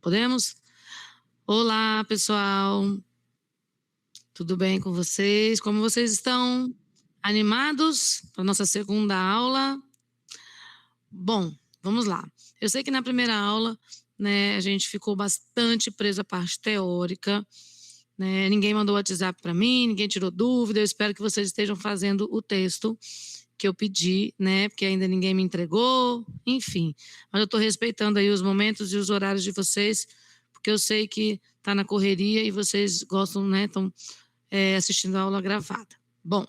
Podemos? Olá, pessoal. Tudo bem com vocês? Como vocês estão? Animados para nossa segunda aula? Bom, vamos lá. Eu sei que na primeira aula, né, a gente ficou bastante preso à parte teórica, né? Ninguém mandou WhatsApp para mim, ninguém tirou dúvida. Eu espero que vocês estejam fazendo o texto que eu pedi, né? Porque ainda ninguém me entregou, enfim. Mas eu estou respeitando aí os momentos e os horários de vocês, porque eu sei que tá na correria e vocês gostam, né? Estão assistindo a aula gravada. Bom,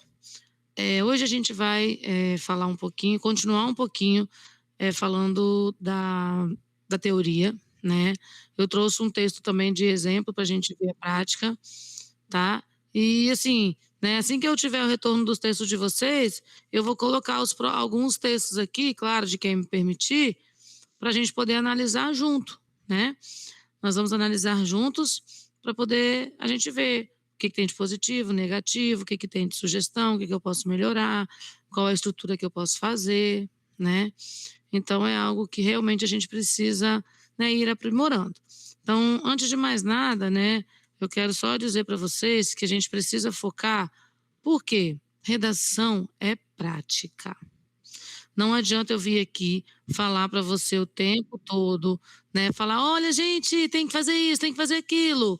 hoje a gente vai falar um pouquinho, continuar um pouquinho falando da teoria, né? Eu trouxe um texto também de exemplo para a gente ver a prática, tá? E assim, né, assim que eu tiver o retorno dos textos de vocês, eu vou colocar alguns textos aqui, claro, de quem me permitir, para a gente poder analisar junto, né? Nós vamos analisar juntos para poder a gente ver o que tem de positivo, negativo, o que tem de sugestão, o que eu posso melhorar, qual é a estrutura que eu posso fazer, né? Então é algo que realmente a gente precisa, né, ir aprimorando. Então, antes de mais nada, né, eu quero só dizer para vocês que a gente precisa focar, porque redação é prática. Não adianta eu vir aqui falar para você o tempo todo, né, falar: "Olha gente, tem que fazer isso, tem que fazer aquilo",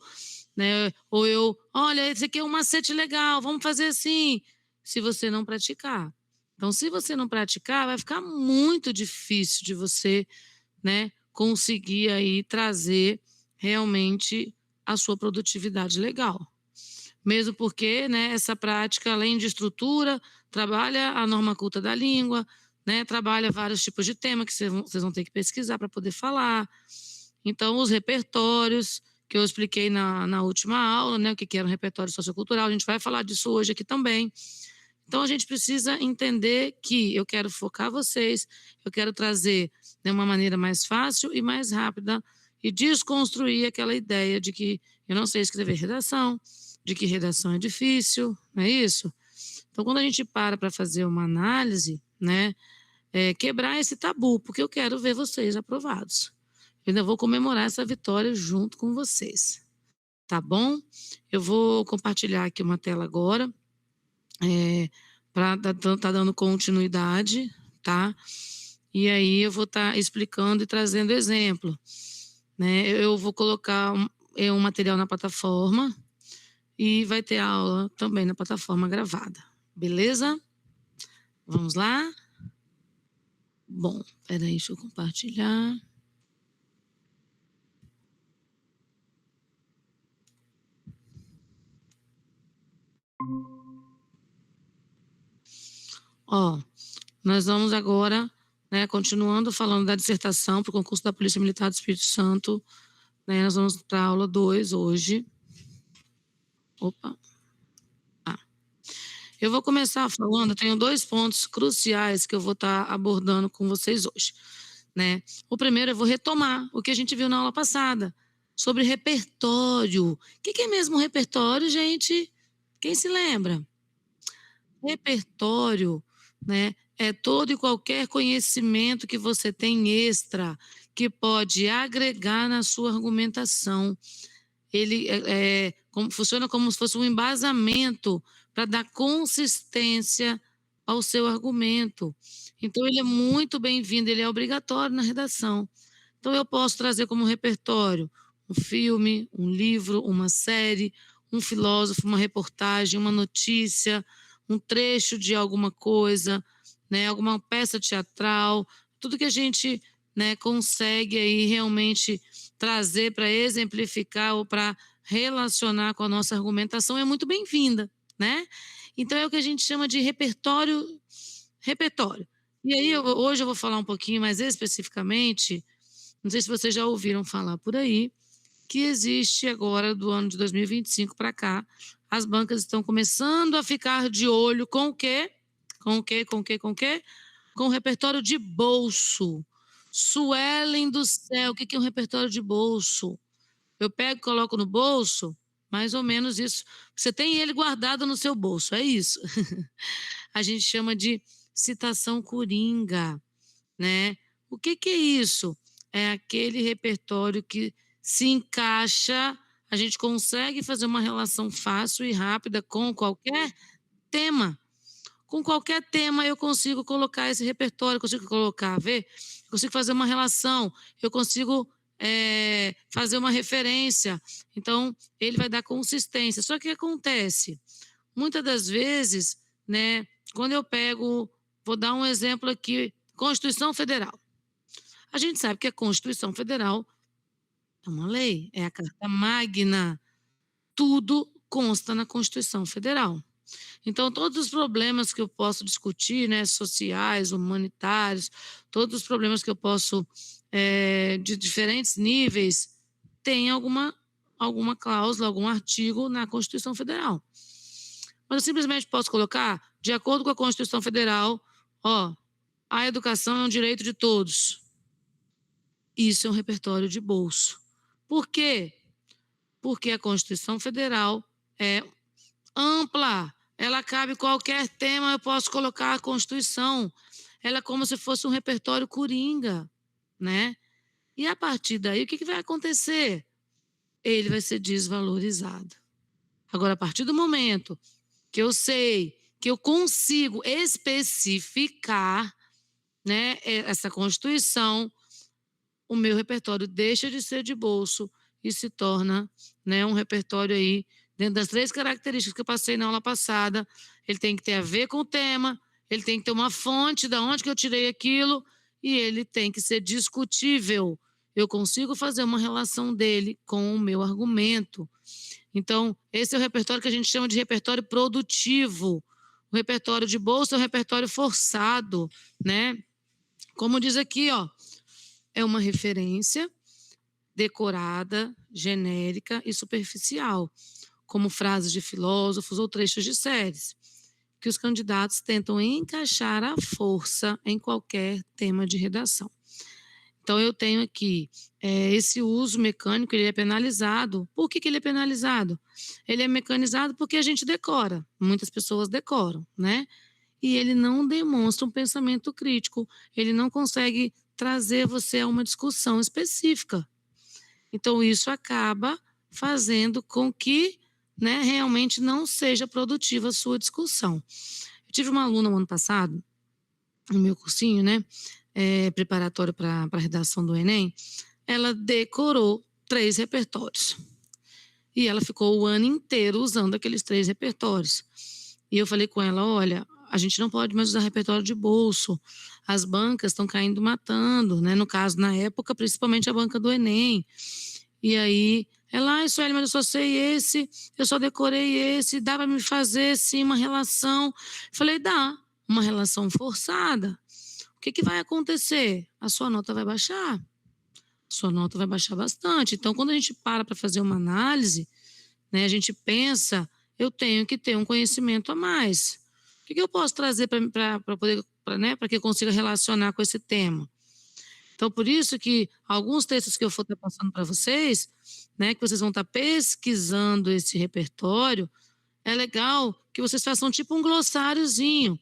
né, ou eu: "Olha, esse aqui é um macete legal, vamos fazer assim", se você não praticar. Então se você não praticar, vai ficar muito difícil de você, né, conseguir aí trazer realmente a sua produtividade legal. Mesmo porque, né, essa prática, além de estrutura, trabalha a norma culta da língua, né, trabalha vários tipos de tema que vocês vão ter que pesquisar para poder falar. Então, os repertórios, que eu expliquei na última aula, né, o que era um repertório sociocultural, a gente vai falar disso hoje aqui também. Então, a gente precisa entender que eu quero focar vocês, eu quero trazer de uma maneira mais fácil e mais rápida e desconstruir aquela ideia de que eu não sei escrever redação, de que redação é difícil, não é isso? Então, quando a gente para fazer uma análise, né, quebrar esse tabu, porque eu quero ver vocês aprovados. Eu ainda vou comemorar essa vitória junto com vocês, tá bom? Eu vou compartilhar aqui uma tela agora, para tá dando continuidade, tá? E aí eu vou estar explicando e trazendo exemplo, né? Eu vou colocar um material na plataforma e vai ter aula também na plataforma gravada, beleza? Vamos lá? Bom, espera aí, deixa eu compartilhar. Ó, nós vamos agora, né, continuando falando da dissertação para o concurso da Polícia Militar do Espírito Santo, né, nós vamos para a aula 2 hoje. Opa. Eu vou começar falando, eu tenho 2 pontos cruciais que eu vou estar abordando com vocês hoje, né. O primeiro eu vou retomar o que a gente viu na aula passada, sobre repertório. O que é mesmo repertório, gente? Quem se lembra? Repertório, né, é todo e qualquer conhecimento que você tem extra, que pode agregar na sua argumentação. Ele funciona como se fosse um embasamento para dar consistência ao seu argumento. Então ele é muito bem-vindo, ele é obrigatório na redação. Então eu posso trazer como repertório um filme, um livro, uma série, um filósofo, uma reportagem, uma notícia, um trecho de alguma coisa, né, alguma peça teatral, tudo que a gente, né, consegue aí realmente trazer para exemplificar ou para relacionar com a nossa argumentação é muito bem-vinda, né. Então é o que a gente chama de repertório. E aí hoje eu vou falar um pouquinho mais especificamente, não sei se vocês já ouviram falar por aí, que existe agora do ano de 2025 para cá, as bancas estão começando a ficar de olho com o quê? Com o quê, com o quê, com o quê? Com o repertório de bolso. Suelen do céu, o que é um repertório de bolso? Eu pego e coloco no bolso, mais ou menos isso. Você tem ele guardado no seu bolso, é isso. A gente chama de citação coringa, né. O que é isso? É aquele repertório que se encaixa, a gente consegue fazer uma relação fácil e rápida com qualquer tema. Com qualquer tema eu consigo colocar esse repertório, eu consigo colocar, vê? Eu consigo fazer uma relação, eu consigo, fazer uma referência, então ele vai dar consistência. Só que o que acontece? Muitas das vezes, né, quando eu pego, vou dar um exemplo aqui, Constituição Federal. A gente sabe que a Constituição Federal é uma lei, é a carta magna, tudo consta na Constituição Federal. Então, todos os problemas que eu posso discutir, né, sociais, humanitários, todos os problemas que eu posso, de diferentes níveis, tem alguma cláusula, algum artigo na Constituição Federal. Mas eu simplesmente posso colocar, de acordo com a Constituição Federal, ó, a educação é um direito de todos. Isso é um repertório de bolso. Por quê? Porque a Constituição Federal é ampla, ela cabe qualquer tema, eu posso colocar a Constituição. Ela é como se fosse um repertório coringa, né? E a partir daí, o que vai acontecer? Ele vai ser desvalorizado. Agora, a partir do momento que eu sei, que eu consigo especificar, né, essa Constituição, o meu repertório deixa de ser de bolso e se torna, né, um repertório aí, dentro das 3 características que eu passei na aula passada. Ele tem que ter a ver com o tema, ele tem que ter uma fonte da onde que eu tirei aquilo e ele tem que ser discutível. Eu consigo fazer uma relação dele com o meu argumento. Então, esse é o repertório que a gente chama de repertório produtivo. O repertório de bolso é um repertório forçado, né? Como diz aqui, ó, é uma referência decorada, genérica e superficial, como frases de filósofos ou trechos de séries, que os candidatos tentam encaixar à força em qualquer tema de redação. Então, eu tenho aqui, esse uso mecânico, ele é penalizado. Por que ele é penalizado? Ele é mecanizado porque a gente decora, muitas pessoas decoram, né? E ele não demonstra um pensamento crítico, ele não consegue trazer você a uma discussão específica. Então, isso acaba fazendo com que, né, realmente não seja produtiva a sua discussão. Eu tive uma aluna no ano passado, no meu cursinho, né, preparatório para a redação do Enem, ela decorou 3 repertórios. E ela ficou o ano inteiro usando aqueles 3 repertórios. E eu falei com ela: olha, a gente não pode mais usar repertório de bolso. As bancas estão caindo matando, né? No caso, na época, principalmente a banca do Enem. E aí, ela, Sueli, mas eu só sei esse, eu só decorei esse, dá para me fazer, sim, uma relação? Falei, dá, uma relação forçada. O que vai acontecer? A sua nota vai baixar. Sua nota vai baixar bastante. Então, quando a gente para fazer uma análise, né, a gente pensa, eu tenho que ter um conhecimento a mais. O que eu posso trazer para poder, né, para que eu consiga relacionar com esse tema? Então, por isso que alguns textos que eu for estar passando para vocês, né, que vocês vão estar pesquisando esse repertório, é legal que vocês façam tipo um glossáriozinho,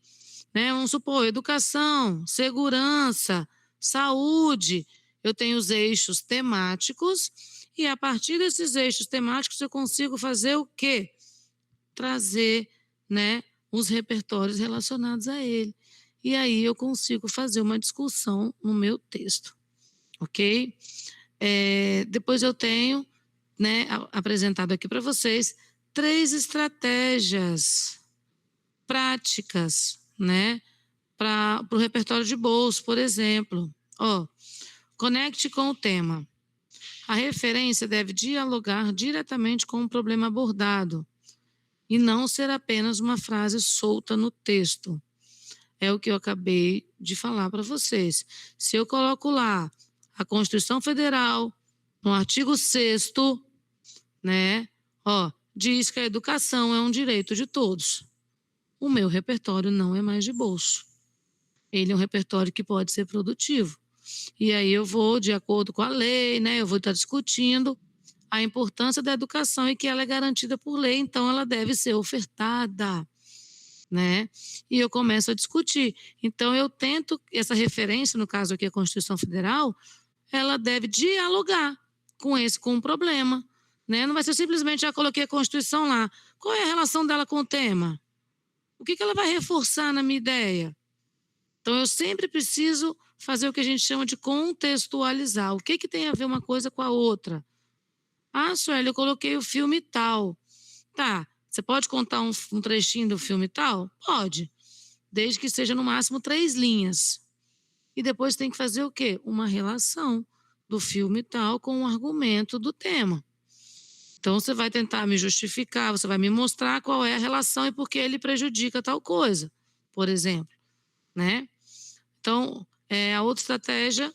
né? Vamos supor, educação, segurança, saúde. Eu tenho os eixos temáticos e a partir desses eixos temáticos eu consigo fazer o quê? Trazer, né, os repertórios relacionados a ele. E aí eu consigo fazer uma discussão no meu texto, ok? Depois eu tenho, né, apresentado aqui para vocês 3 estratégias práticas, né, para o repertório de bolso, por exemplo. Ó, conecte com o tema. A referência deve dialogar diretamente com o problema abordado e não ser apenas uma frase solta no texto. É o que eu acabei de falar para vocês. Se eu coloco lá a Constituição Federal, no artigo 6º, né, ó, diz que a educação é um direito de todos. O meu repertório não é mais de bolso. Ele é um repertório que pode ser produtivo. E aí eu vou, de acordo com a lei, né, eu vou estar discutindo a importância da educação e que ela é garantida por lei, então ela deve ser ofertada, né? E eu começo a discutir. Então eu tento, essa referência, no caso aqui a Constituição Federal, ela deve dialogar com um problema, né. Não vai ser simplesmente: "Ah, coloquei a Constituição lá". Qual é a relação dela com o tema? O que que ela vai reforçar na minha ideia? Então eu sempre preciso fazer o que a gente chama de contextualizar. O que que tem a ver uma coisa com a outra? "Ah, Sueli, eu coloquei o filme tal". Tá, você pode contar um trechinho do filme tal? Pode, desde que seja no máximo 3 linhas. E depois tem que fazer o quê? Uma relação do filme tal com o argumento do tema. Então você vai tentar me justificar, você vai me mostrar qual é a relação e por que ele prejudica tal coisa, por exemplo, né. Então, a outra estratégia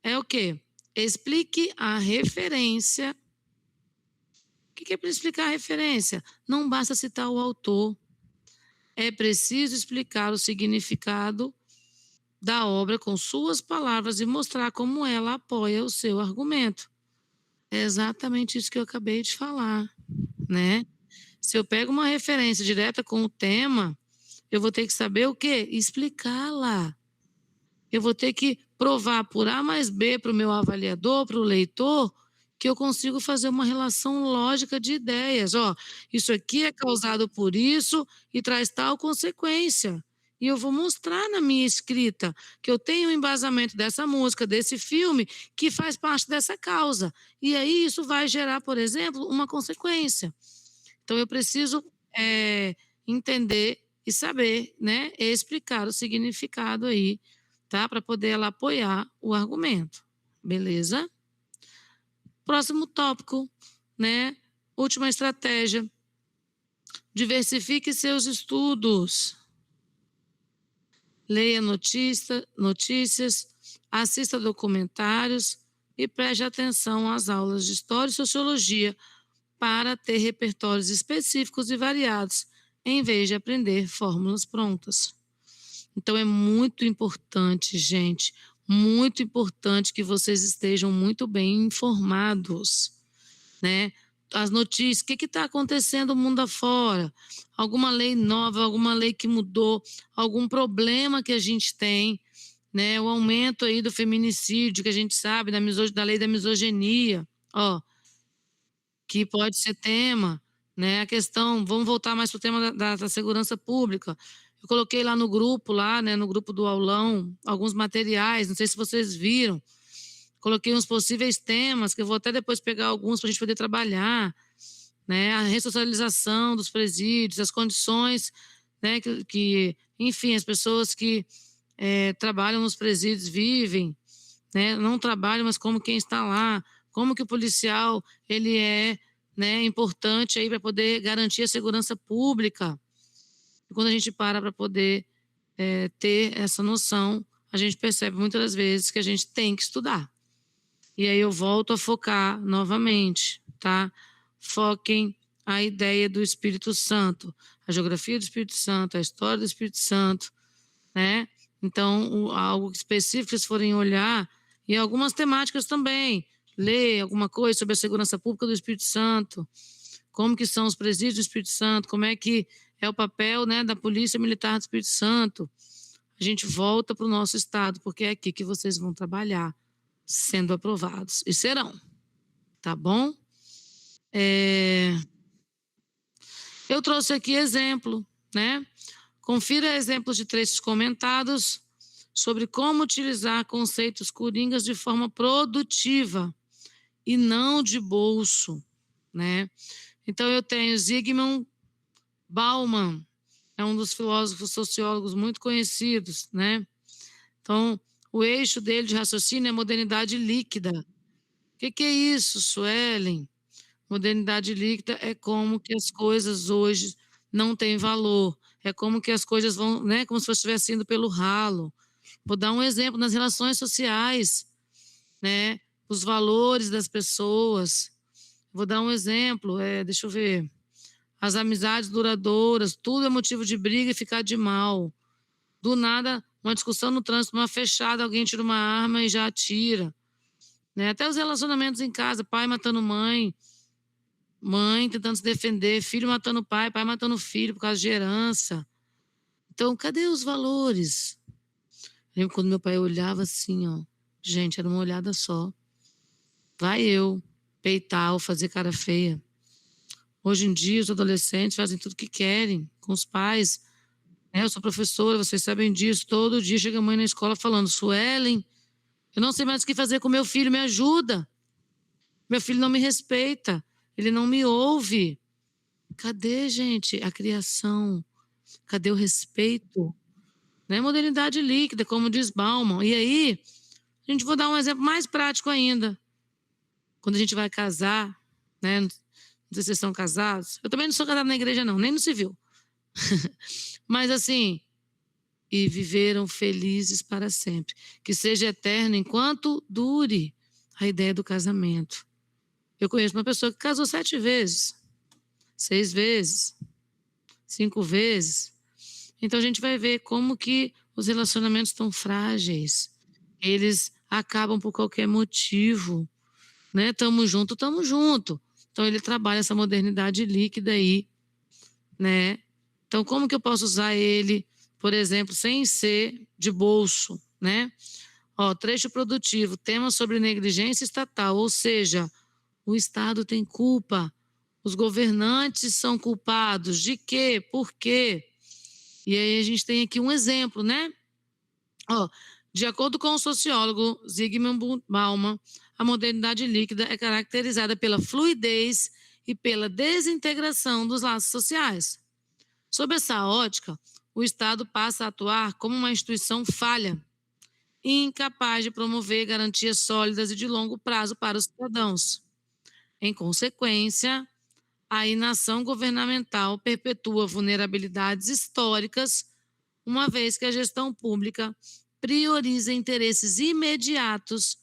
é o quê? Explique a referência. O que é para explicar a referência? Não basta citar o autor, é preciso explicar o significado da obra com suas palavras e mostrar como ela apoia o seu argumento. É exatamente isso que eu acabei de falar, né. Se eu pego uma referência direta com o tema, eu vou ter que saber o quê? Explicá-la. Eu vou ter que provar por A mais B para o meu avaliador, para o leitor, que eu consigo fazer uma relação lógica de ideias. Ó, isso aqui é causado por isso e traz tal consequência. E eu vou mostrar na minha escrita que eu tenho um embasamento dessa música, desse filme, que faz parte dessa causa. E aí isso vai gerar, por exemplo, uma consequência. Então eu preciso, entender e saber, né, explicar o significado aí, tá, para poder ela apoiar o argumento, beleza? Próximo tópico, né, última estratégia, diversifique seus estudos. Leia notícias, assista documentários e preste atenção às aulas de história e sociologia para ter repertórios específicos e variados, em vez de aprender fórmulas prontas. Então é muito importante, gente, muito importante que vocês estejam muito bem informados, né. As notícias, o que está acontecendo no mundo afora, alguma lei nova, alguma lei que mudou, algum problema que a gente tem, né, o aumento aí do feminicídio que a gente sabe, da lei da misoginia, ó, que pode ser tema, né, a questão vamos voltar mais para o tema da segurança pública. Eu coloquei lá no grupo lá, né, no grupo do aulão, alguns materiais, não sei se vocês viram, coloquei uns possíveis temas, que eu vou até depois pegar alguns para a gente poder trabalhar, né, a ressocialização dos presídios, as condições, né, enfim, as pessoas que, trabalham nos presídios vivem, né, não trabalham, mas como quem está lá, como que o policial ele é, né, importante aí para poder garantir a segurança pública. E quando a gente para poder, ter essa noção, a gente percebe muitas das vezes que a gente tem que estudar. E aí eu volto a focar novamente, tá. Foquem a ideia do Espírito Santo, a geografia do Espírito Santo, a história do Espírito Santo, né. Então algo específico que vocês forem olhar, e algumas temáticas também, ler alguma coisa sobre a segurança pública do Espírito Santo, como que são os presídios do Espírito Santo, como é que é o papel, né, da Polícia Militar do Espírito Santo. A gente volta para o nosso estado, porque é aqui que vocês vão trabalhar, sendo aprovados, e serão, tá bom? Eh, eu trouxe aqui exemplo, né, confira exemplos de trechos comentados sobre como utilizar conceitos coringas de forma produtiva e não de bolso, né. Então eu tenho Zygmunt Bauman, é um dos filósofos sociólogos muito conhecidos, né. Então, o eixo dele de raciocínio é modernidade líquida. Que é isso, Suelen? Modernidade líquida é como que as coisas hoje não têm valor, é como que as coisas vão, né, como se estivesse indo pelo ralo. Vou dar um exemplo nas relações sociais, né, os valores das pessoas. Vou dar um exemplo, deixa eu ver, as amizades duradouras, tudo é motivo de briga e ficar de mal. Do nada, uma discussão no trânsito, uma fechada, alguém tira uma arma e já atira, né. Até os relacionamentos em casa, pai matando mãe, mãe tentando se defender, filho matando pai, pai matando filho por causa de herança. Então, cadê os valores? Lembro quando meu pai olhava assim, ó, gente, era uma olhada só. Vai eu. peitar ou fazer cara feia. Hoje em dia, os adolescentes fazem tudo o que querem com os pais, né. Eu sou professora, vocês sabem disso, todo dia chega a mãe na escola falando: "Suelen, eu não sei mais o que fazer com meu filho, me ajuda. Meu filho não me respeita, ele não me ouve". Cadê, gente, a criação? Cadê o respeito? Né, modernidade líquida, como diz Bauman. E aí, a gente vou dar um exemplo mais prático ainda. Quando a gente vai casar, né, não sei se vocês são casados, eu também não sou casada na igreja não, nem no civil. Mas assim, e viveram felizes para sempre. Que seja eterno enquanto dure a ideia do casamento. Eu conheço uma pessoa que casou 7 vezes, 6 vezes, 5 vezes. Então a gente vai ver como que os relacionamentos estão frágeis. Eles acabam por qualquer motivo, né, "Tamo junto, tamo junto". Então ele trabalha essa modernidade líquida aí, né. Então como que eu posso usar ele, por exemplo, sem ser de bolso, né. Ó, trecho produtivo, tema sobre negligência estatal, ou seja, o Estado tem culpa, os governantes são culpados, de quê? Por quê? E aí a gente tem aqui um exemplo, né. Ó, de acordo com o sociólogo Zygmunt Bauman, a modernidade líquida é caracterizada pela fluidez e pela desintegração dos laços sociais. Sob essa ótica, o Estado passa a atuar como uma instituição falha, incapaz de promover garantias sólidas e de longo prazo para os cidadãos. Em consequência, a inação governamental perpetua vulnerabilidades históricas, uma vez que a gestão pública prioriza interesses imediatos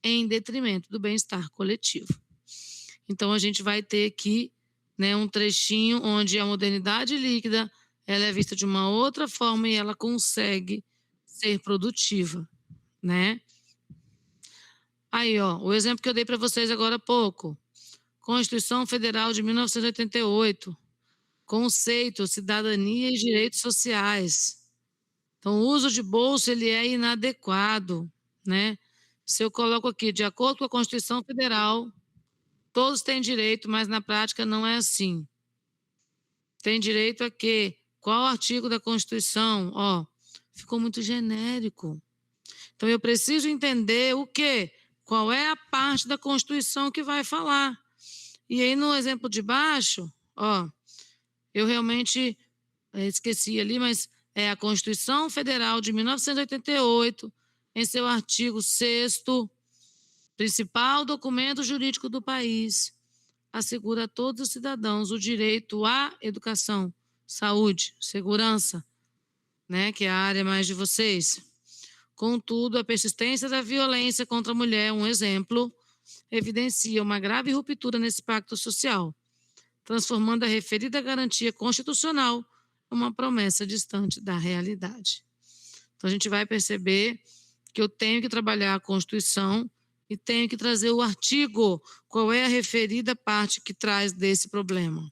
em detrimento do bem-estar coletivo. Então a gente vai ter aqui, né, um trechinho onde a modernidade líquida, ela é vista de uma outra forma e ela consegue ser produtiva, né. Aí, ó, o exemplo que eu dei para vocês agora há pouco, Constituição Federal de 1988, conceito, cidadania e direitos sociais. Então o uso de bolsa ele é inadequado, né. Se eu coloco aqui: "De acordo com a Constituição Federal, todos têm direito", mas na prática não é assim. Tem direito a quê? Qual artigo da Constituição? Ó, ficou muito genérico. Então eu preciso entender o quê? Qual é a parte da Constituição que vai falar. E aí no exemplo de baixo, ó, eu realmente, esqueci ali, mas é a Constituição Federal de 1988, em seu artigo 6º, principal documento jurídico do país, assegura a todos os cidadãos o direito à educação, saúde, segurança, né, que é a área mais de vocês. Contudo, a persistência da violência contra a mulher, um exemplo, evidencia uma grave ruptura nesse pacto social, transformando a referida garantia constitucional em uma promessa distante da realidade. Então a gente vai perceber que eu tenho que trabalhar a Constituição e tenho que trazer o artigo, qual é a referida parte que traz desse problema.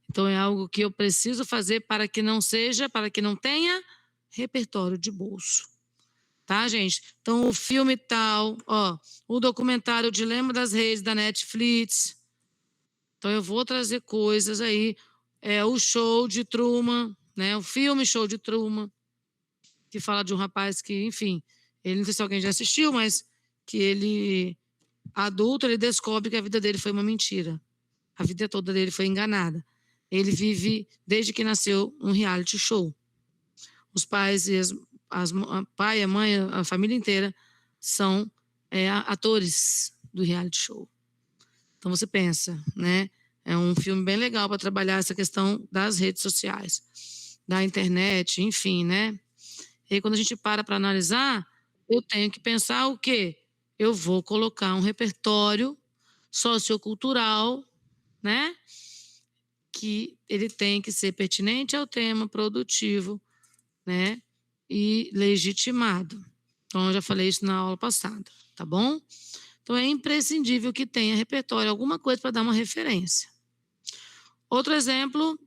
Então é algo que eu preciso fazer para que não tenha repertório de bolso. Tá, gente? Então o filme tal, ó, o documentário O Dilema das Redes da Netflix. Então eu vou trazer coisas aí, o Show de Truman, né, o filme Show de Truman, que fala de um rapaz que, enfim, ele não sei se alguém já assistiu, mas que ele, adulto, ele descobre que a vida dele foi uma mentira. A vida toda dele foi enganada. Ele vive, desde que nasceu, um reality show. Os pais e a pai, a mãe, a família inteira são, atores do reality show. Então você pensa, né, é um filme bem legal para trabalhar essa questão das redes sociais, da internet, enfim, né. E aí quando a gente para analisar, eu tenho que pensar o quê? Eu vou colocar um repertório sociocultural, né, que ele tem que ser pertinente ao tema, produtivo, né, e legitimado. Então eu já falei isso na aula passada, tá bom? Então é imprescindível que tenha repertório, alguma coisa para dar uma referência. Outro exemplo,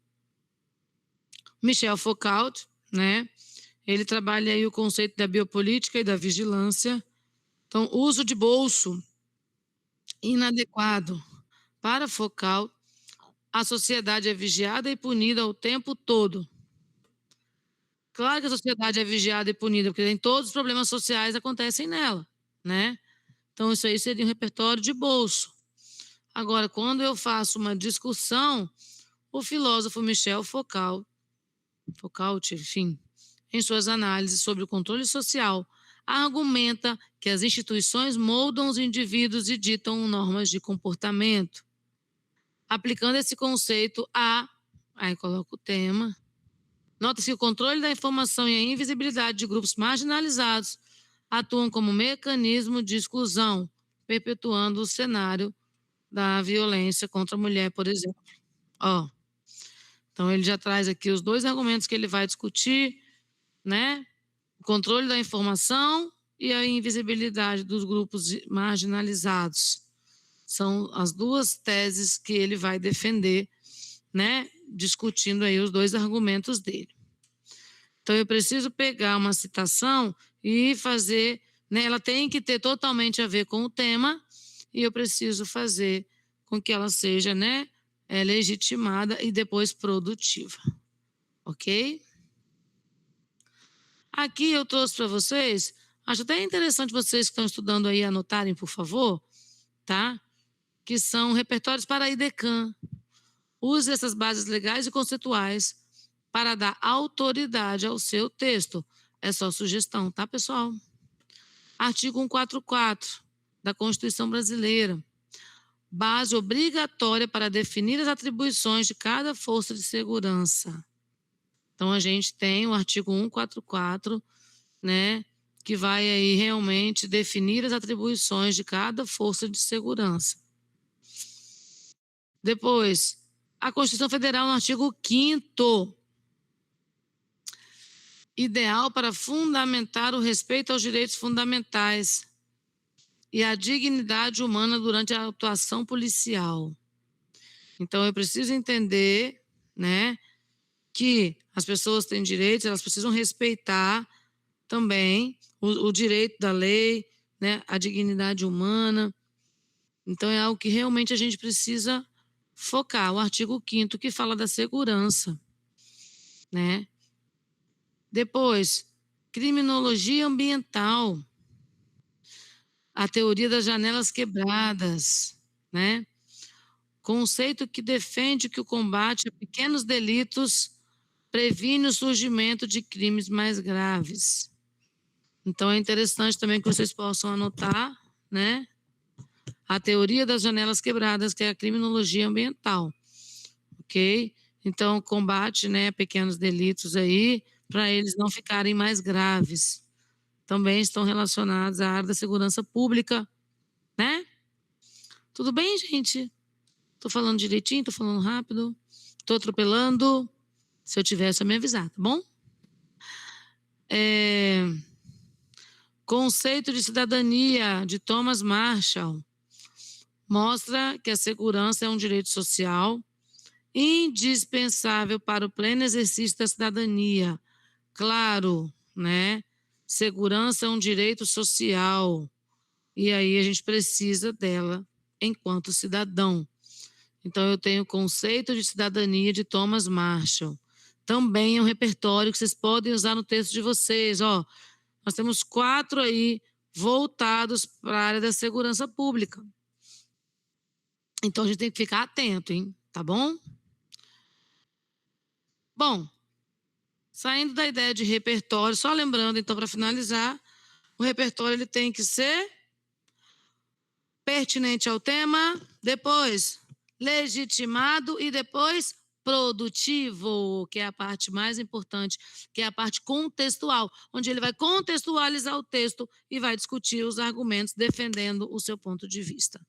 Michel Foucault, né, ele trabalha aí o conceito da biopolítica e da vigilância. Então, uso de bolso inadequado para focal, a sociedade é vigiada e punida o tempo todo. Claro que a sociedade é vigiada e punida, porque nem todos os problemas sociais acontecem nela, né. Então isso aí seria um repertório de bolso. Agora, quando eu faço uma discussão, o filósofo Michel Foucault, enfim, em suas análises sobre o controle social, argumenta que as instituições moldam os indivíduos e ditam normas de comportamento. Aplicando esse conceito aí coloca o tema, nota-se que o controle da informação e a invisibilidade de grupos marginalizados atuam como mecanismo de exclusão, perpetuando o cenário da violência contra a mulher, por exemplo. Ó, então ele já traz aqui os 2 argumentos que ele vai discutir, né, o controle da informação e a invisibilidade dos grupos marginalizados. São as 2 teses que ele vai defender, né, discutindo aí os 2 argumentos dele. Então eu preciso pegar uma citação e fazer, né, ela tem que ter totalmente a ver com o tema, e eu preciso fazer com que ela seja, né, legitimada e depois produtiva, ok? Aqui eu trouxe para vocês, acho até interessante vocês que estão estudando aí anotarem, por favor, tá? Que são repertórios para a IDECAM. Use essas bases legais e conceituais para dar autoridade ao seu texto. É só sugestão, tá, pessoal? Artigo 144 da Constituição Brasileira. Base obrigatória para definir as atribuições de cada força de segurança. Então, a gente tem o artigo 144, né, que vai aí realmente definir as atribuições de cada força de segurança. Depois, a Constituição Federal, no artigo 5º, ideal para fundamentar o respeito aos direitos fundamentais e a dignidade humana durante a atuação policial. Então, eu preciso entender, né, que as pessoas têm direitos, elas precisam respeitar também o direito da lei, né, a dignidade humana. Então, é algo que realmente a gente precisa focar. O artigo 5º que fala da segurança, né? Depois, criminologia ambiental, a teoria das janelas quebradas, né? Conceito que defende que o combate a pequenos delitos previne o surgimento de crimes mais graves. Então é interessante também que vocês possam anotar, né? A teoria das janelas quebradas, que é a criminologia ambiental, ok? Então combate, né, pequenos delitos aí, para eles não ficarem mais graves. Também estão relacionados à área da segurança pública, né? Tudo bem, gente? Tô falando direitinho, tô falando rápido, tô atropelando. Se eu tiver, é só me avisar, tá bom? Conceito de cidadania, de Thomas Marshall, mostra que a segurança é um direito social indispensável para o pleno exercício da cidadania. Claro, né? Segurança é um direito social e aí a gente precisa dela enquanto cidadão. Então eu tenho o conceito de cidadania de Thomas Marshall. Também é um repertório que vocês podem usar no texto de vocês, ó. Nós temos 4 aí voltados para a área da segurança pública. Então a gente tem que ficar atento, hein? Tá bom? Bom, saindo da ideia de repertório, só lembrando então para finalizar, o repertório ele tem que ser pertinente ao tema, depois legitimado e depois produtivo, que é a parte mais importante, que é a parte contextual, onde ele vai contextualizar o texto e vai discutir os argumentos defendendo o seu ponto de vista.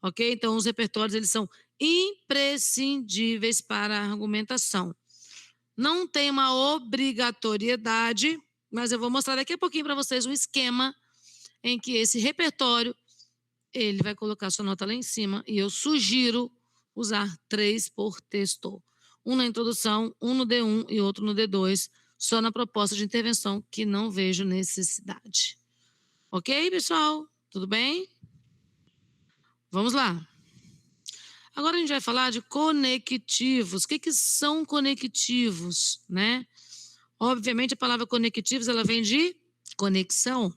Ok? Então, os repertórios eles são imprescindíveis para a argumentação. Não tem uma obrigatoriedade, mas eu vou mostrar daqui a pouquinho para vocês um esquema em que esse repertório ele vai colocar sua nota lá em cima e eu sugiro usar 3 por texto. Um na introdução, um no D1 e outro no D2, só na proposta de intervenção que não vejo necessidade. Ok, pessoal? Tudo bem? Vamos lá. Agora a gente vai falar de conectivos. O que que são conectivos, né? Obviamente a palavra conectivos ela vem de conexão.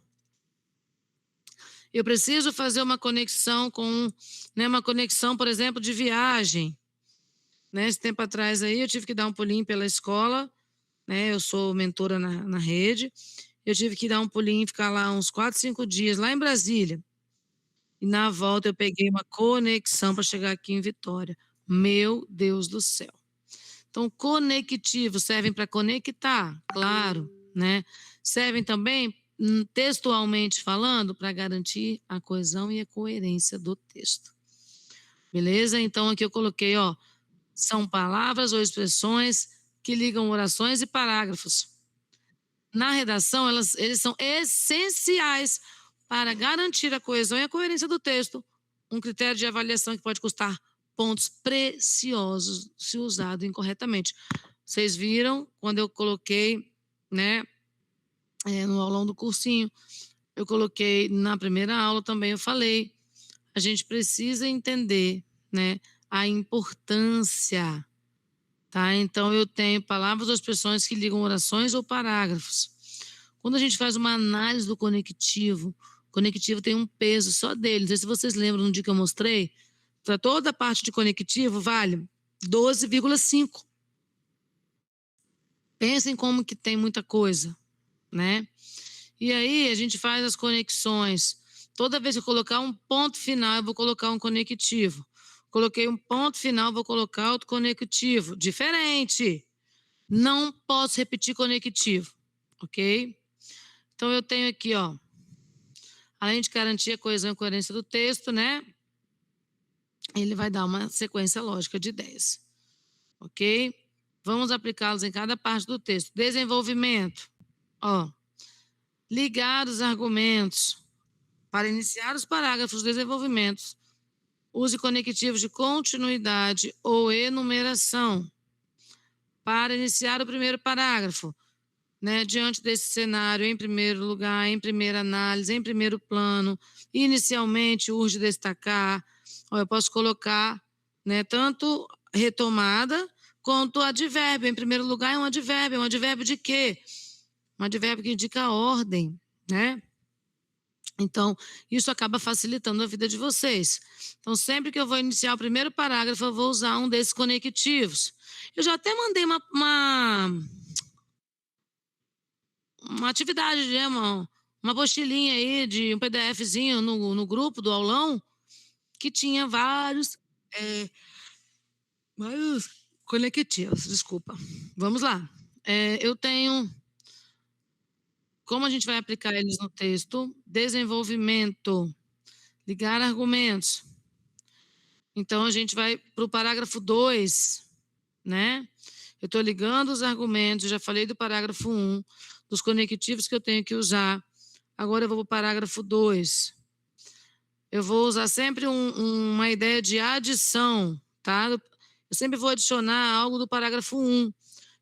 Eu preciso fazer uma conexão com, né, uma conexão, por exemplo, de viagem. Né, esse tempo atrás aí eu tive que dar um pulinho pela escola, né? Eu sou mentora na rede. Eu tive que dar um pulinho e ficar lá uns 4, 5 dias lá em Brasília. E na volta eu peguei uma conexão para chegar aqui em Vitória. Meu Deus do céu. Então, conectivos servem para conectar, claro, né? Servem também, textualmente falando, para garantir a coesão e a coerência do texto. Beleza? Então, aqui eu coloquei, ó, são palavras ou expressões que ligam orações e parágrafos. Na redação, eles são essenciais para garantir a coesão e a coerência do texto, um critério de avaliação que pode custar pontos preciosos se usado incorretamente. Vocês viram quando eu coloquei, né, no aulão do cursinho, eu coloquei na primeira aula também, eu falei, a gente precisa entender, né, a importância, tá? Então eu tenho palavras ou expressões que ligam orações ou parágrafos. Quando a gente faz uma análise do conectivo, o conectivo tem um peso só dele. Não sei se vocês lembram no dia que eu mostrei, para toda a parte de conectivo vale 12,5. Pensem como que tem muita coisa, né? E aí a gente faz as conexões. Toda vez que eu colocar um ponto final, eu vou colocar um conectivo. Coloquei um ponto final, vou colocar outro conectivo. Diferente. Não posso repetir conectivo, ok? Então eu tenho aqui, ó, além de garantir a coesão e coerência do texto, né? Ele vai dar uma sequência lógica de ideias, ok? Vamos aplicá-los em cada parte do texto. Desenvolvimento, ó, ligar os argumentos. Para iniciar os parágrafos de desenvolvimento, use conectivos de continuidade ou enumeração. Para iniciar o primeiro parágrafo, né, diante desse cenário, em primeiro lugar, em primeira análise, em primeiro plano, inicialmente urge destacar, eu posso colocar, né, tanto retomada quanto advérbio. Em primeiro lugar é um advérbio de quê? Um advérbio que indica a ordem, né? Então, isso acaba facilitando a vida de vocês. Então, sempre que eu vou iniciar o primeiro parágrafo, eu vou usar um desses conectivos. Eu já até mandei uma atividade, né, uma apostilinha aí de um PDFzinho no grupo do aulão, que tinha vários conectivos, desculpa. Vamos lá. Eu tenho, como a gente vai aplicar eles no texto? Desenvolvimento, ligar argumentos. Então, a gente vai para o parágrafo 2, né? Eu estou ligando os argumentos, já falei do parágrafo 1, dos conectivos que eu tenho que usar. Agora eu vou para o parágrafo 2. Eu vou usar sempre uma ideia de adição, tá? Eu sempre vou adicionar algo do parágrafo 1.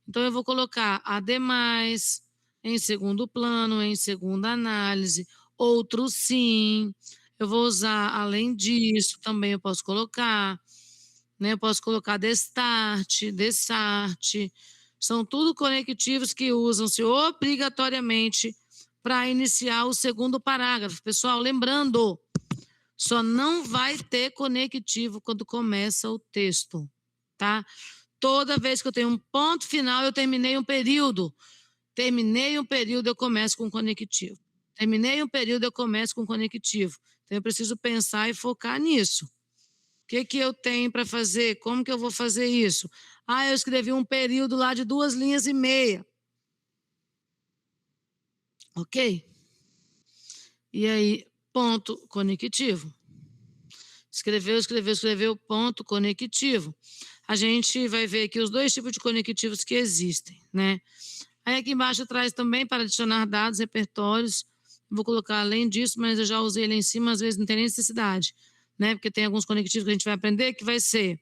Então, eu vou colocar ademais, em segundo plano, em segunda análise, outro sim. Eu vou usar, além disso, também eu posso colocar, né? Eu posso colocar destarte, dessarte. São tudo conectivos que usam-se obrigatoriamente para iniciar o segundo parágrafo. Pessoal, lembrando, só não vai ter conectivo quando começa o texto, tá? Toda vez que eu tenho um ponto final, eu terminei um período. Terminei um período, eu começo com conectivo. Terminei um período, eu começo com conectivo. Então, eu preciso pensar e focar nisso. O que que eu tenho para fazer? Como que eu vou fazer isso? Eu escrevi um período lá de 2 linhas e meia. Ok? E aí, ponto conectivo. Escreveu, ponto conectivo. A gente vai ver aqui os 2 tipos de conectivos que existem, né? Aí aqui embaixo traz também para adicionar dados, repertórios. Vou colocar além disso, mas eu já usei ele em cima, às vezes não tem necessidade, né? Porque tem alguns conectivos que a gente vai aprender que vai ser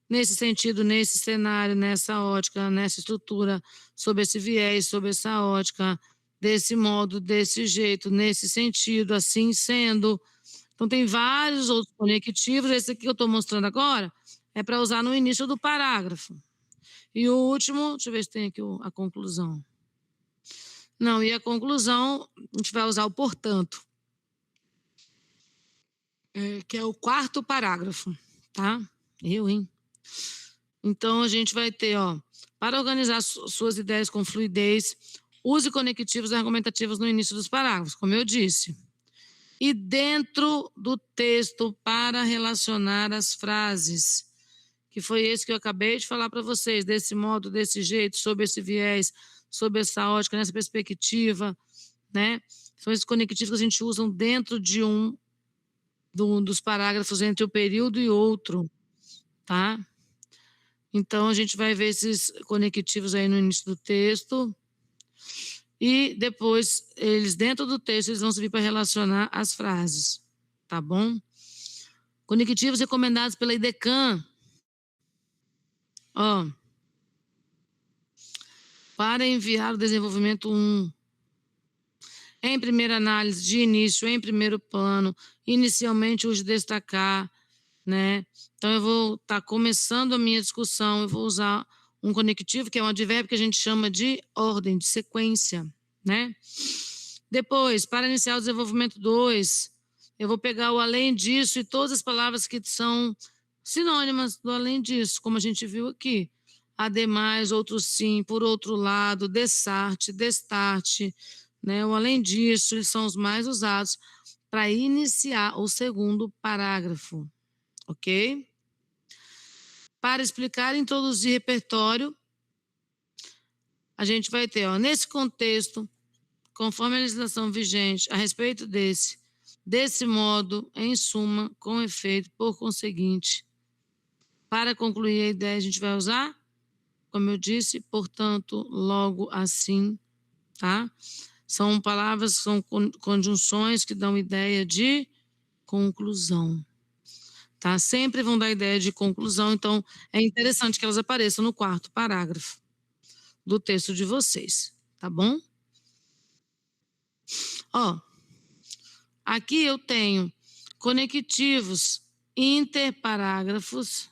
nesse sentido, nesse cenário, nessa ótica, nessa estrutura, sob esse viés, sob essa ótica, desse modo, desse jeito, nesse sentido, assim sendo. Então tem vários outros conectivos, esse aqui que eu estou mostrando agora, é para usar no início do parágrafo. E o último, deixa eu ver se tem aqui a conclusão. Não, e a conclusão, a gente vai usar o portanto, que é o quarto parágrafo, tá? Hein? Então, a gente vai ter, ó, para organizar suas ideias com fluidez, use conectivos e argumentativos no início dos parágrafos, como eu disse. E dentro do texto, para relacionar as frases, que foi esse que eu acabei de falar para vocês, desse modo, desse jeito, sob esse viés, sob essa ótica, nessa perspectiva, né? São esses conectivos que a gente usa dentro de dos parágrafos entre o período e outro, tá? Então, a gente vai ver esses conectivos aí no início do texto e depois, eles dentro do texto, eles vão servir para relacionar as frases, tá bom? Conectivos recomendados pela IDECAM. Ó, para enviar o desenvolvimento 1. Em primeira análise, de início, em primeiro plano, inicialmente use destacar, né? Então, eu vou estar começando a minha discussão, eu vou usar um conectivo, que é um advérbio que a gente chama de ordem, de sequência, né? Depois, para iniciar o desenvolvimento 2, eu vou pegar o além disso e todas as palavras que são sinônimas do além disso, como a gente viu aqui. Ademais, outro sim, por outro lado, destarte, destarte, né? O além disso, eles são os mais usados para iniciar o segundo parágrafo, ok? Para explicar e introduzir repertório, a gente vai ter, ó, nesse contexto, conforme a legislação vigente a respeito desse modo, em suma, com efeito, por conseguinte. Para concluir a ideia, a gente vai usar, como eu disse, portanto, logo assim, tá? São palavras, são conjunções que dão ideia de conclusão, tá? Sempre vão dar ideia de conclusão, então é interessante que elas apareçam no quarto parágrafo do texto de vocês, tá bom? Ó, aqui eu tenho conectivos interparágrafos,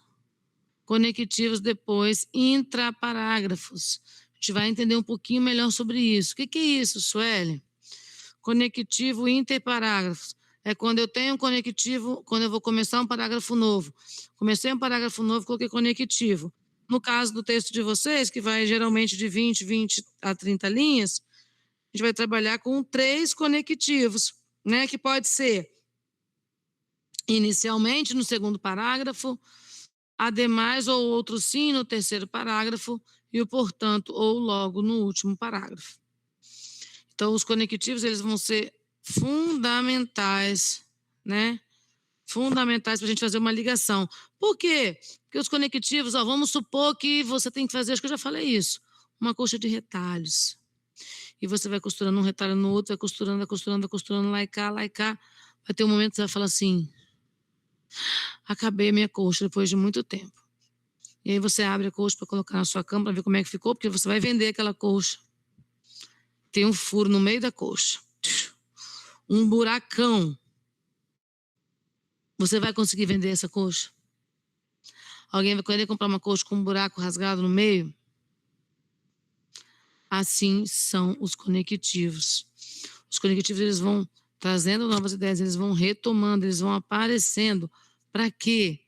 conectivos depois intraparágrafos. A gente vai entender um pouquinho melhor sobre isso. O que é isso, Sueli? Conectivo interparágrafos. É quando eu tenho um conectivo, quando eu vou começar um parágrafo novo. Comecei um parágrafo novo, coloquei conectivo. No caso do texto de vocês, que vai geralmente de 20 a 30 linhas, a gente vai trabalhar com 3 conectivos, né? Que pode ser inicialmente no segundo parágrafo, ademais ou outro sim no terceiro parágrafo e o portanto ou logo no último parágrafo. Então, os conectivos, eles vão ser fundamentais, né? Fundamentais para a gente fazer uma ligação. Por quê? Porque os conectivos, ó, vamos supor que você tem que fazer, acho que eu já falei isso, uma coxa de retalhos. E você vai costurando um retalho no outro, vai costurando, lá e cá, lá e cá. Vai ter um momento que você vai falar assim, acabei a minha coxa depois de muito tempo. E aí você abre a coxa para colocar na sua cama para ver como é que ficou, porque você vai vender aquela coxa. Tem um furo no meio da coxa. Um buracão. Você vai conseguir vender essa coxa? Alguém vai querer comprar uma coxa com um buraco rasgado no meio? Assim são os conectivos. Os conectivos, eles vão trazendo novas ideias, eles vão retomando, eles vão aparecendo. Para quê?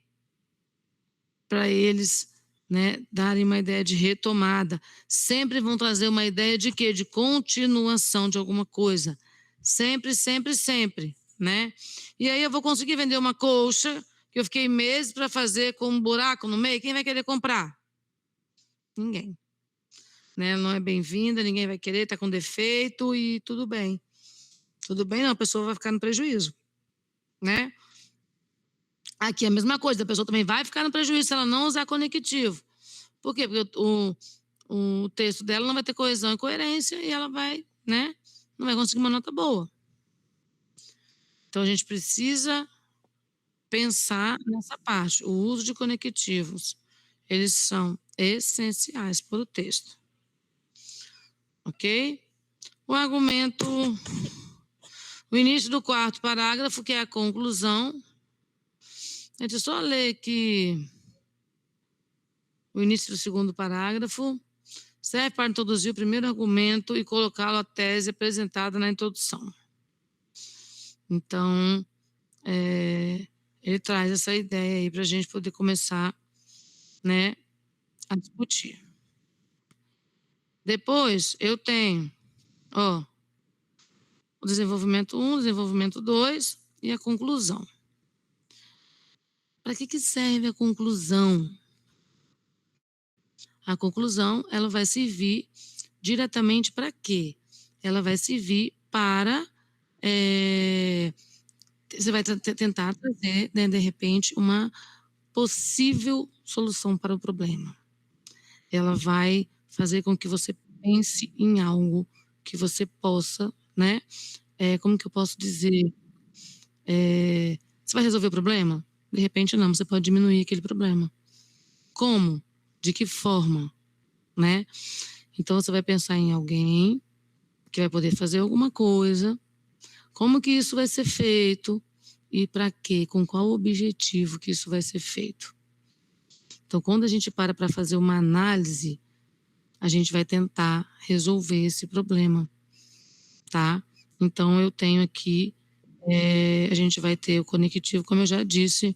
Para eles, né, darem uma ideia de retomada. Sempre vão trazer uma ideia de quê? De continuação de alguma coisa. Sempre, sempre, sempre, né? E aí eu vou conseguir vender uma colcha que eu fiquei meses para fazer com um buraco no meio. Quem vai querer comprar? Ninguém. Né? Não é bem-vinda, ninguém vai querer, está com defeito e tudo bem. Tudo bem, não, a pessoa vai ficar no prejuízo, né? Aqui é a mesma coisa, a pessoa também vai ficar no prejuízo se ela não usar conectivo. Por quê? Porque o texto dela não vai ter coesão e coerência e ela vai, né? Não vai conseguir uma nota boa. Então, a gente precisa pensar nessa parte. O uso de conectivos, eles são essenciais para o texto. Ok? O argumento O início do 4º parágrafo, que é a conclusão. Deixa eu só ler aqui o início do 2º parágrafo. Serve para introduzir o primeiro argumento e colocá-lo à tese apresentada na introdução. Então, ele traz essa ideia aí para a gente poder começar, né, a discutir. Depois, eu tenho, o desenvolvimento 1, desenvolvimento 2 e a conclusão. Para que serve a conclusão? A conclusão, ela vai servir diretamente para quê? Ela vai servir para... você vai tentar trazer, né, de repente, uma possível solução para o problema. Ela vai fazer com que você pense em algo que você possa, né? Como que eu posso dizer? Você vai resolver o problema? De repente, não, você pode diminuir aquele problema. Como? De que forma? Né? Então, você vai pensar em alguém que vai poder fazer alguma coisa, como que isso vai ser feito e para quê? Com qual objetivo que isso vai ser feito? Então, quando a gente para fazer uma análise, a gente vai tentar resolver esse problema, tá? Então, eu tenho aqui, a gente vai ter o conectivo, como eu já disse,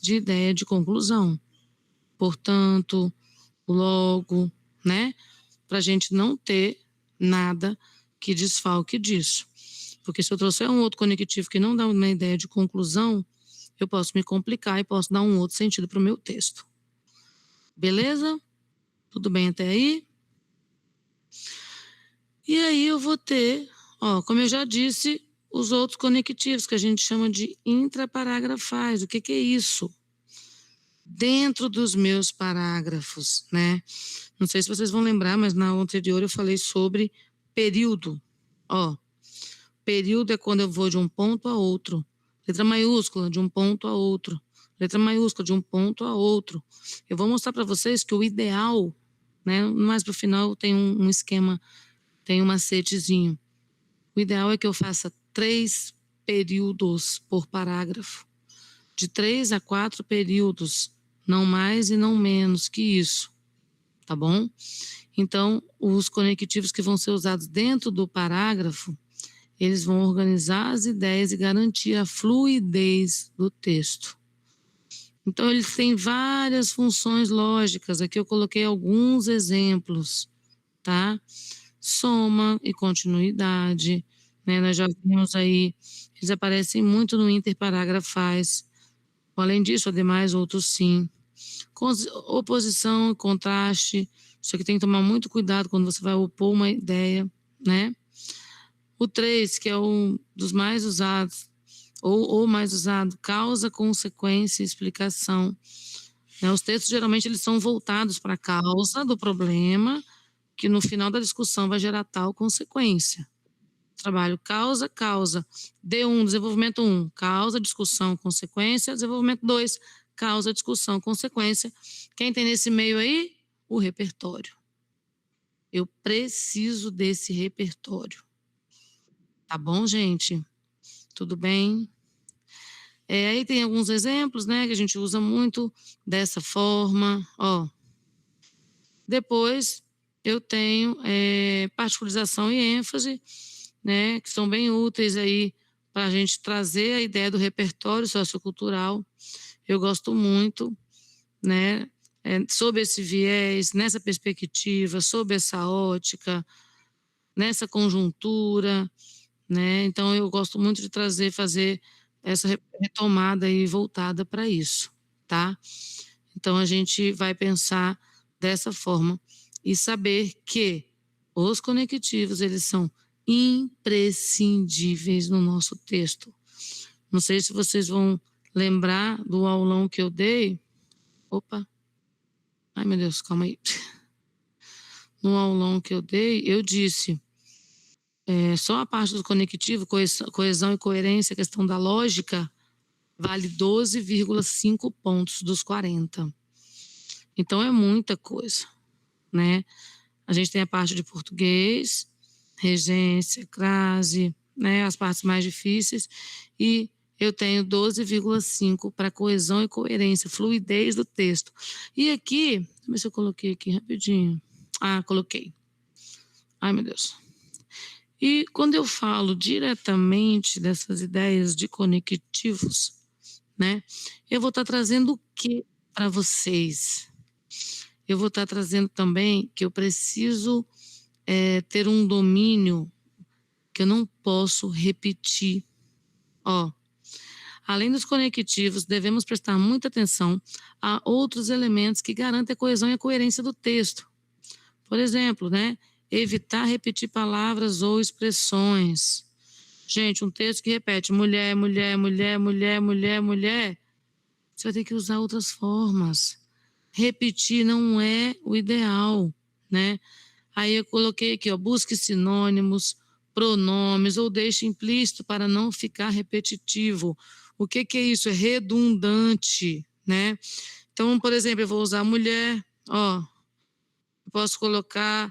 de ideia de conclusão. Portanto, logo, né? Para a gente não ter nada que desfalque disso. Porque se eu trouxer um outro conectivo que não dá uma ideia de conclusão, eu posso me complicar e posso dar um outro sentido para o meu texto. Beleza? Tudo bem até aí? E aí eu vou ter, como eu já disse, os outros conectivos, que a gente chama de intraparágrafais. O que é isso? Dentro dos meus parágrafos, né? Não sei se vocês vão lembrar, mas na aula anterior eu falei sobre período. Período é quando eu vou de um ponto a outro. Letra maiúscula, de um ponto a outro. Letra maiúscula, de um ponto a outro. Eu vou mostrar para vocês que o ideal, né? Mais para o final tem um esquema, tem um macetezinho. O ideal é que eu faça 3 períodos por parágrafo. De 3 a 4 períodos, não mais e não menos que isso, tá bom? Então, os conectivos que vão ser usados dentro do parágrafo, eles vão organizar as ideias e garantir a fluidez do texto. Então, eles têm várias funções lógicas. Aqui eu coloquei alguns exemplos, tá? Soma e continuidade, né? Nós já vimos aí, eles aparecem muito no interparágrafais. Além disso, ademais, outros sim. Oposição, contraste, isso aqui tem que tomar muito cuidado quando você vai opor uma ideia, né? O 3, que é um dos mais usados, ou mais usado, causa, consequência e explicação. Né? Os textos, geralmente, eles são voltados para a causa do problema, que no final da discussão vai gerar tal consequência. Trabalho causa, D1, desenvolvimento 1, causa, discussão, consequência. Desenvolvimento 2, causa, discussão, consequência. Quem tem nesse meio aí? O repertório. Eu preciso desse repertório. Tá bom, gente? Tudo bem? Aí tem alguns exemplos, né, que a gente usa muito dessa forma, Depois, eu tenho particularização e ênfase, né, que são bem úteis aí para a gente trazer a ideia do repertório sociocultural. Eu gosto muito, né, sob esse viés, nessa perspectiva, sob essa ótica, nessa conjuntura, né? Então eu gosto muito de fazer essa retomada aí voltada para isso, tá? Então a gente vai pensar dessa forma e saber que os conectivos, eles são imprescindíveis no nosso texto. Não sei se vocês vão lembrar do aulão que eu dei. Opa! Ai, meu Deus, calma aí. No aulão que eu dei, eu disse, só a parte do conectivo, coesão e coerência, a questão da lógica, vale 12,5 pontos dos 40. Então, é muita coisa, né? A gente tem a parte de português, regência, crase, né, as partes mais difíceis, e eu tenho 12,5 para coesão e coerência, fluidez do texto. E aqui, deixa eu ver se eu coloquei aqui rapidinho. Ah, coloquei. Ai, meu Deus. E quando eu falo diretamente dessas ideias de conectivos, né, eu vou estar trazendo o que para vocês? Eu vou estar trazendo também que eu preciso ter um domínio que eu não posso repetir. Ó, além dos conectivos, devemos prestar muita atenção a outros elementos que garantem a coesão e a coerência do texto. Por exemplo, né, evitar repetir palavras ou expressões. Gente, um texto que repete mulher, mulher, mulher, mulher, mulher, mulher, você vai ter que usar outras formas. Repetir não é o ideal, né? Aí eu coloquei aqui, ó, busque sinônimos, pronomes ou deixe implícito para não ficar repetitivo. O que que é isso? É redundante, né? Então, por exemplo, eu vou usar mulher, ó, eu posso colocar,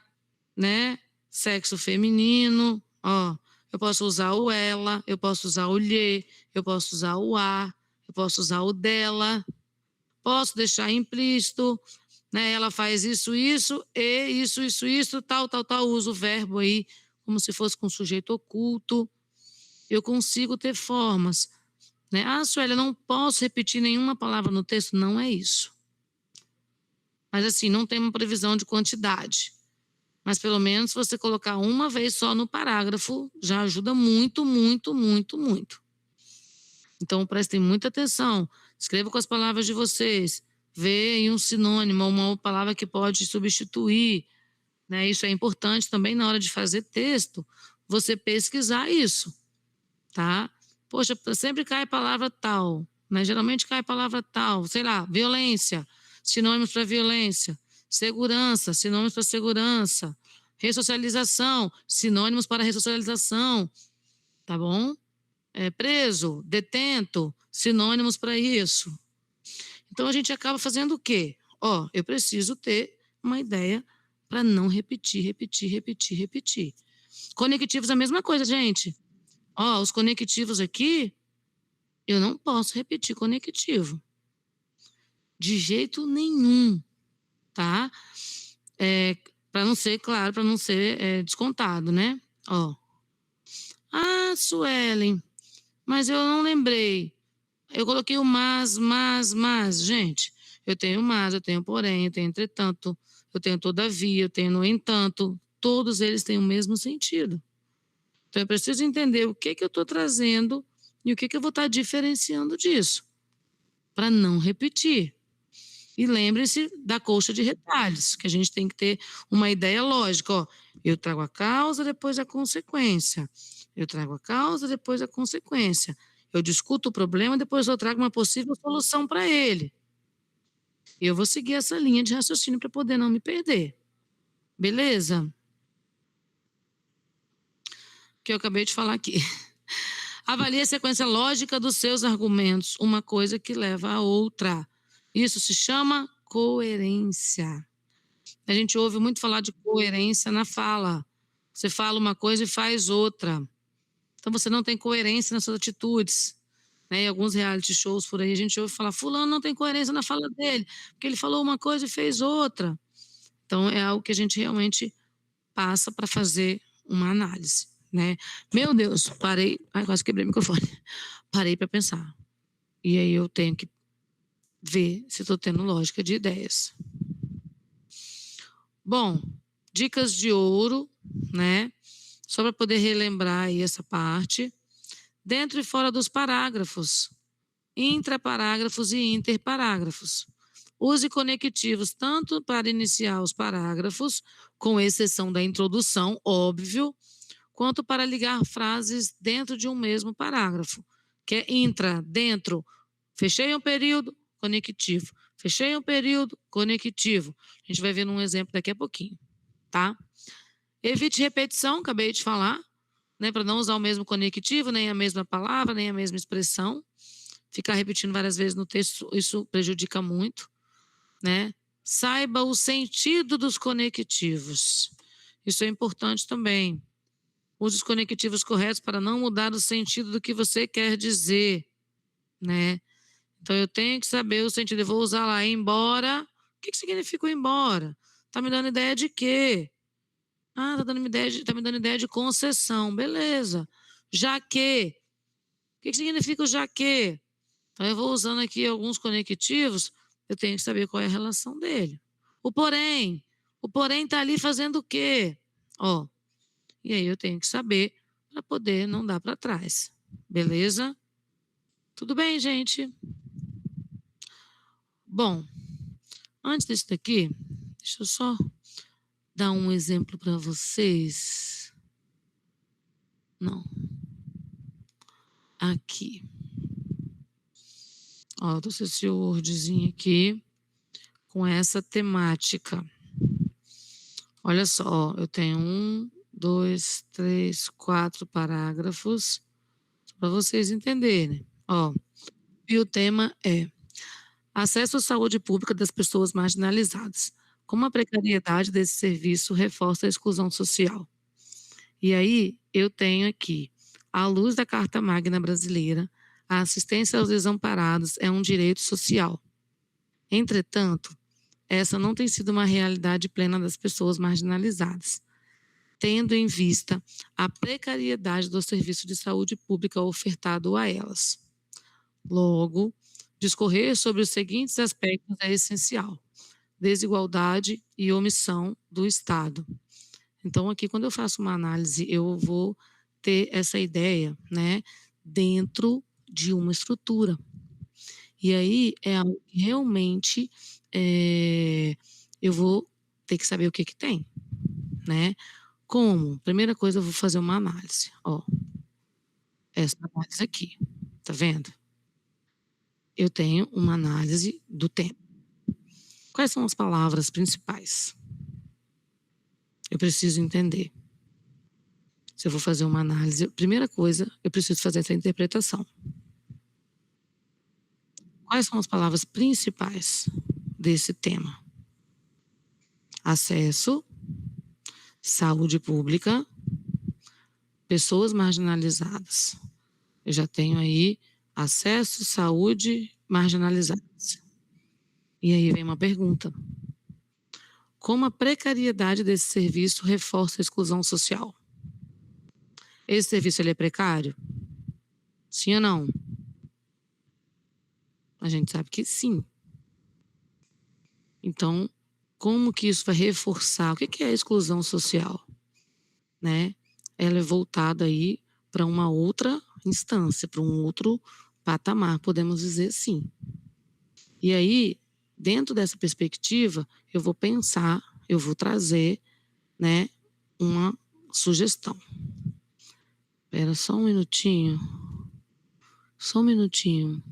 né, sexo feminino, ó, eu posso usar o ela, eu posso usar o lhe, eu posso usar o a, eu posso usar o dela, posso deixar implícito, né? Ela faz isso, isso, e isso, tal, tal, tal, uso o verbo aí como se fosse com sujeito oculto. Eu consigo ter formas, né? Ah, Sueli, eu não posso repetir nenhuma palavra no texto, não é isso. Mas assim, não tem uma previsão de quantidade. Mas pelo menos se você colocar uma vez só no parágrafo, já ajuda muito, muito, muito, muito. Então prestem muita atenção, escreva com as palavras de vocês, vê em um sinônimo, uma palavra que pode substituir, né? Isso é importante também na hora de fazer texto, você pesquisar isso, tá? Poxa, sempre cai a palavra tal, né? Geralmente cai a palavra tal, sei lá, violência, sinônimos para violência, segurança, sinônimos para segurança, ressocialização, sinônimos para ressocialização, tá bom? Preso, detento, sinônimos para isso. Então a gente acaba fazendo o quê? Ó, eu preciso ter uma ideia para não repetir, repetir, repetir, repetir. Conectivos é a mesma coisa, gente. Ó, os conectivos aqui, eu não posso repetir conectivo. De jeito nenhum, tá? Para não ser, claro, para não ser descontado, né? Ó. Ah, Suelen, mas eu não lembrei. Eu coloquei o mas. Gente, eu tenho mas, eu tenho porém, eu tenho entretanto, eu tenho todavia, eu tenho no entanto. Todos eles têm o mesmo sentido. Então eu preciso entender o que eu estou trazendo e o que eu vou estar diferenciando disso, para não repetir. E lembre-se da colcha de retalhos, que a gente tem que ter uma ideia lógica. Ó, eu trago a causa, depois a consequência. Eu trago a causa, depois a consequência. Eu discuto o problema, depois eu trago uma possível solução para ele. E eu vou seguir essa linha de raciocínio para poder não me perder. Beleza? Que eu acabei de falar aqui. Avalie a sequência lógica dos seus argumentos, uma coisa que leva a outra. Isso se chama coerência. A gente ouve muito falar de coerência na fala. Você fala uma coisa e faz outra. Então você não tem coerência nas suas atitudes. Né? Em alguns reality shows por aí a gente ouve falar, fulano não tem coerência na fala dele, porque ele falou uma coisa e fez outra. Então é algo que a gente realmente passa para fazer uma análise, né? Meu Deus, parei, ai, quase quebrei o microfone. Parei para pensar. E aí eu tenho que ver se estou tendo lógica de ideias. Bom, dicas de ouro, né? Só para poder relembrar aí essa parte. Dentro e fora dos parágrafos, intraparágrafos e interparágrafos. Use conectivos tanto para iniciar os parágrafos, com exceção da introdução, óbvio, quanto para ligar frases dentro de um mesmo parágrafo, que é intra, dentro, fechei um período, conectivo, fechei um período, conectivo. A gente vai ver num exemplo daqui a pouquinho, tá? Evite repetição, acabei de falar, né, para não usar o mesmo conectivo, nem a mesma palavra, nem a mesma expressão. Ficar repetindo várias vezes no texto, isso prejudica muito, né? Saiba o sentido dos conectivos. Isso é importante também. Use os conectivos corretos para não mudar o sentido do que você quer dizer, né. Então eu tenho que saber o sentido, eu vou usar lá embora, o que que significa o embora? Tá me dando ideia de quê? Ah, tá me dando ideia de concessão, beleza. Já que, o que que significa o já que? Então eu vou usando aqui alguns conectivos, eu tenho que saber qual é a relação dele. O porém tá ali fazendo o quê? Ó, e aí eu tenho que saber para poder não dar para trás, beleza? Tudo bem, gente? Bom, antes disso daqui, deixa eu só dar um exemplo para vocês. Não, aqui. Ó, eu trouxe esse Wordzinho aqui com essa temática. Olha só, ó, eu tenho 4 parágrafos para vocês entenderem. Ó, e o tema é acesso à saúde pública das pessoas marginalizadas. Como a precariedade desse serviço reforça a exclusão social. E aí, eu tenho aqui, à luz da Carta Magna Brasileira, a assistência aos desamparados é um direito social. Entretanto, essa não tem sido uma realidade plena das pessoas marginalizadas, tendo em vista a precariedade do serviço de saúde pública ofertado a elas. Logo, discorrer sobre os seguintes aspectos é essencial: desigualdade e omissão do Estado. Então, aqui, quando eu faço uma análise, eu vou ter essa ideia, né, dentro de uma estrutura. E aí é algo que realmente, eu vou ter que saber o que que tem, né. Como? Primeira coisa, eu vou fazer uma análise. Ó, essa análise aqui, tá vendo? Eu tenho uma análise do tema. Quais são as palavras principais? Eu preciso entender. Se eu vou fazer uma análise, primeira coisa, eu preciso fazer essa interpretação. Quais são as palavras principais desse tema? Acesso, saúde pública, pessoas marginalizadas. Eu já tenho aí acesso, saúde, marginalizadas. E aí vem uma pergunta: como a precariedade desse serviço reforça a exclusão social? Esse serviço ele é precário? Sim ou não? A gente sabe que sim. Então, como que isso vai reforçar? O que que é a exclusão social, né? Ela é voltada aí para uma outra instância, para um outro patamar, podemos dizer assim. E aí, dentro dessa perspectiva, eu vou pensar, eu vou trazer, né, uma sugestão. Espera só um minutinho, só um minutinho.